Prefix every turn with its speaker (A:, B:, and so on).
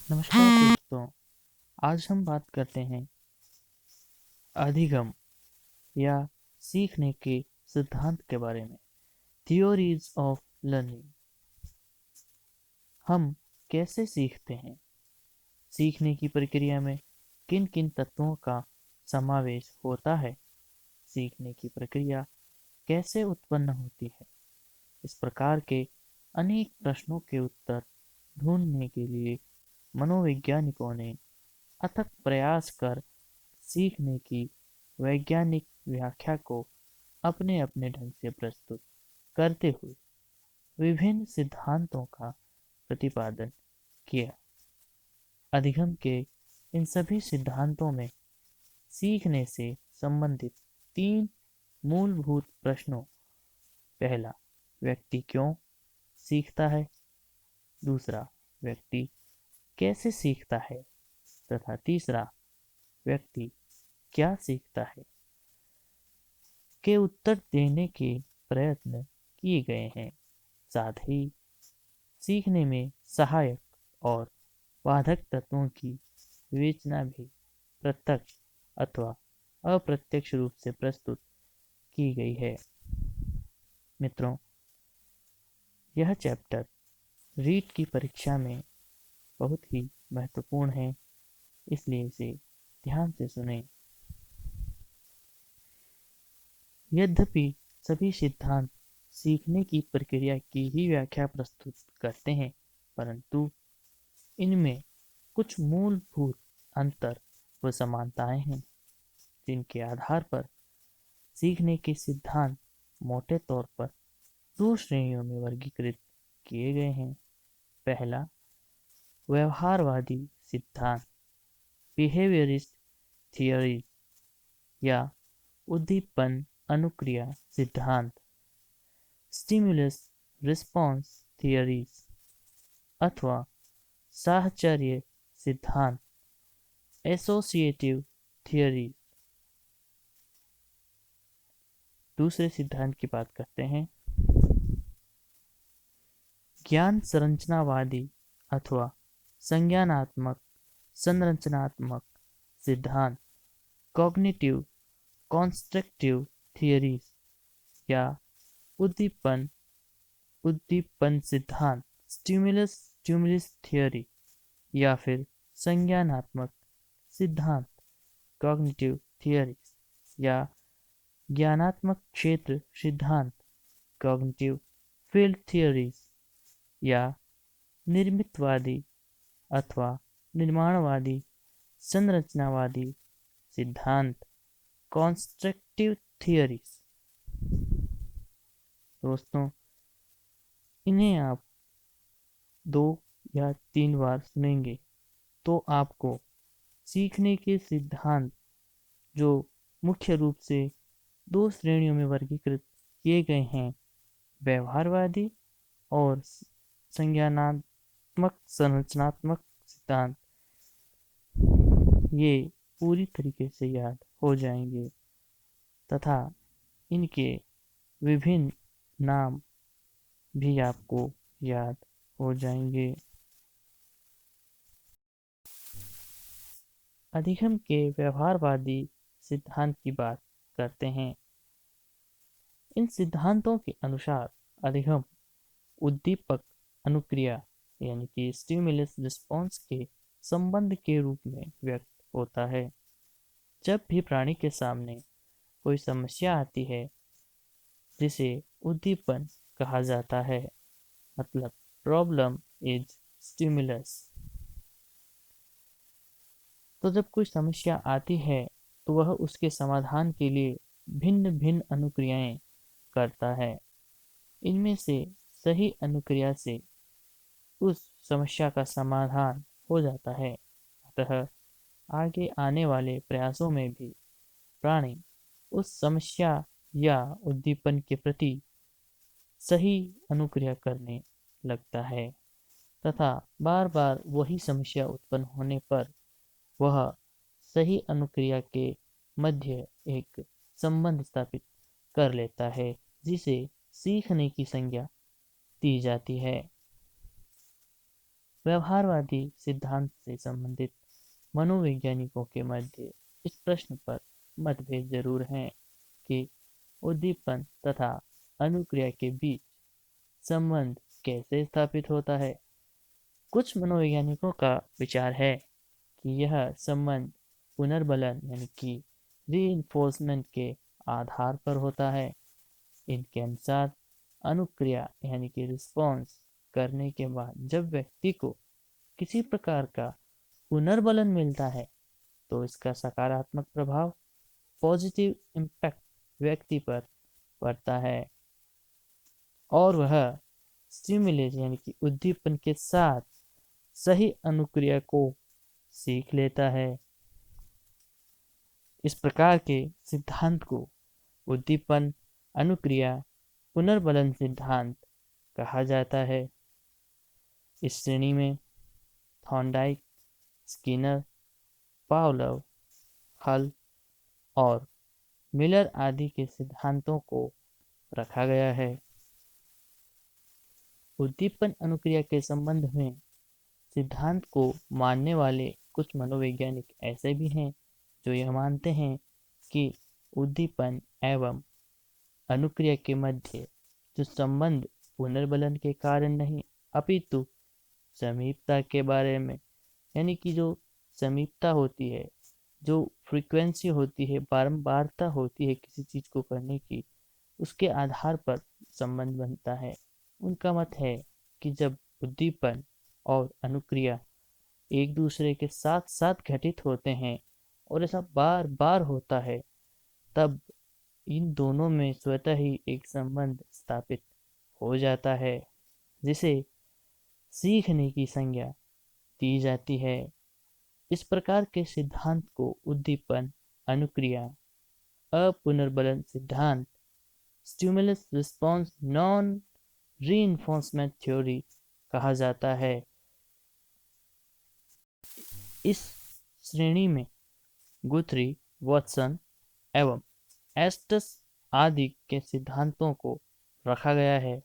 A: नमस्कार दोस्तों। आज हम बात करते हैं अधिगम या सीखने के सिद्धांत के बारे में। Theories of learning. हम कैसे सीखते हैं? सीखने की प्रक्रिया में किन किन तत्वों का समावेश होता है? सीखने की प्रक्रिया कैसे उत्पन्न होती है? इस प्रकार के अनेक प्रश्नों के उत्तर ढूंढने के लिए मनोवैज्ञानिकों ने अथक प्रयास कर सीखने की वैज्ञानिक व्याख्या को अपने अपने ढंग से प्रस्तुत करते हुए विभिन्न सिद्धांतों का प्रतिपादन किया। अधिगम के इन सभी सिद्धांतों में सीखने से संबंधित तीन मूलभूत प्रश्नों: पहला, व्यक्ति क्यों सीखता है? दूसरा, व्यक्ति कैसे सीखता है? तथा तीसरा, व्यक्ति क्या सीखता है, के उत्तर देने के प्रयत्न किए गए हैं। साथ ही सीखने में सहायक और बाधक तत्वों की विवेचना भी प्रत्यक्ष अथवा अप्रत्यक्ष रूप से प्रस्तुत की गई है। मित्रों, यह चैप्टर रीट की परीक्षा में बहुत ही महत्वपूर्ण है, इसलिए इसे ध्यान से सुनें। यद्यपि सभी सिद्धांत सीखने की प्रक्रिया की ही व्याख्या प्रस्तुत करते हैं, परंतु इनमें कुछ मूलभूत अंतर व समानताएं हैं जिनके आधार पर सीखने के सिद्धांत मोटे तौर पर दो श्रेणियों में वर्गीकृत किए गए हैं। पहला, व्यवहारवादी सिद्धांत, बिहेवियरिस्ट थियरी, या उद्दीपन अनुक्रिया सिद्धांत, स्टिमुलस रिस्पॉन्स थियरीज, अथवा साहचर्य सिद्धांत, एसोसिएटिव थियरी। दूसरे सिद्धांत की बात करते हैं, ज्ञान संरचनावादी अथवा संज्ञानात्मक संरचनात्मक सिद्धांत, कॉग्निटिव कॉन्स्ट्रक्टिव थियरीज, या उद्दीपन उद्दीपन सिद्धांत, स्टिमुलस स्टिमुलस थियरी, या फिर संज्ञानात्मक सिद्धांत, कॉग्निटिव थियरीज, या ज्ञानात्मक क्षेत्र सिद्धांत, कॉग्निटिव फील्ड थियरीज, या निर्मितवादी अथवा निर्माणवादी संरचनावादी सिद्धांत, कॉन्स्ट्रक्टिव थियरीज। दोस्तों, इन्हें आप 2 या 3 बार सुनेंगे तो आपको सीखने के सिद्धांत जो मुख्य रूप से 2 श्रेणियों में वर्गीकृत किए गए हैं, व्यवहारवादी और संज्ञानात्मक संरचनात्मक सिद्धांत, ये पूरी तरीके से याद हो जाएंगे तथा इनके विभिन्न नाम भी आपको याद हो जाएंगे। अधिगम के व्यवहारवादी सिद्धांत की बात करते हैं। इन सिद्धांतों के अनुसार अधिगम उद्दीपक अनुक्रिया यानी कि स्टिमुलस रिस्पॉन्स के संबंध के रूप में व्यक्त होता है। जब भी प्राणी के सामने कोई समस्या आती है जिसे उद्दीपन कहा जाता है, मतलब प्रॉब्लम इज स्टिमुलस, तो जब कोई समस्या आती है तो वह उसके समाधान के लिए भिन्न भिन्न अनुक्रियाएं करता है। इनमें से सही अनुक्रिया से उस समस्या का समाधान हो जाता है। अतः आगे आने वाले प्रयासों में भी प्राणी उस समस्या या उद्दीपन के प्रति सही अनुक्रिया करने लगता है तथा बार बार वही समस्या उत्पन्न होने पर वह सही अनुक्रिया के मध्य एक संबंध स्थापित कर लेता है, जिसे सीखने की संज्ञा दी जाती है। व्यवहारवादी सिद्धांत से संबंधित मनोवैज्ञानिकों के मध्य इस प्रश्न पर मतभेद जरूर हैं कि उद्दीपन तथा अनुक्रिया के बीच संबंध कैसे स्थापित होता है। कुछ मनोवैज्ञानिकों का विचार है कि यह संबंध पुनर्बलन यानी कि रीइंफोर्समेंट के आधार पर होता है। इनके अनुसार अनुक्रिया यानी कि रिस्पॉन्स करने के बाद जब व्यक्ति को किसी प्रकार का पुनर्बलन मिलता है तो इसका सकारात्मक प्रभाव पॉजिटिव इम्पैक्ट व्यक्ति पर पड़ता है और वह स्टिमुलस यानी कि उद्दीपन के साथ सही अनुक्रिया को सीख लेता है। इस प्रकार के सिद्धांत को उद्दीपन अनुक्रिया पुनर्बलन सिद्धांत कहा जाता है। इस श्रेणी में थॉर्नडाइक, स्किनर, पावलोव, हल और मिलर आदि के सिद्धांतों को रखा गया है। उद्दीपन अनुक्रिया के संबंध में सिद्धांत को मानने वाले कुछ मनोवैज्ञानिक ऐसे भी हैं जो यह मानते हैं कि उद्दीपन एवं अनुक्रिया के मध्य जो संबंध पुनर्बलन के कारण नहीं अपितु समीपता के बारे में, यानी कि जो समीपता होती है, जो फ्रीक्वेंसी होती है, बारंबारता होती है किसी चीज को करने की, उसके आधार पर संबंध बनता है। उनका मत है कि जब उद्दीपन और अनुक्रिया एक दूसरे के साथ साथ घटित होते हैं और ऐसा बार बार होता है तब इन दोनों में स्वतः ही एक संबंध स्थापित हो जाता है जिसे सीखने की संज्ञा दी जाती है। इस प्रकार के सिद्धांत को उद्दीपन अनुक्रिया अपुनर्बलन सिद्धांत stimulus response non reinforcement theory कहा जाता है। इस श्रेणी में गुथरी, वॉटसन एवं एस्टस आदि के सिद्धांतों को रखा गया है।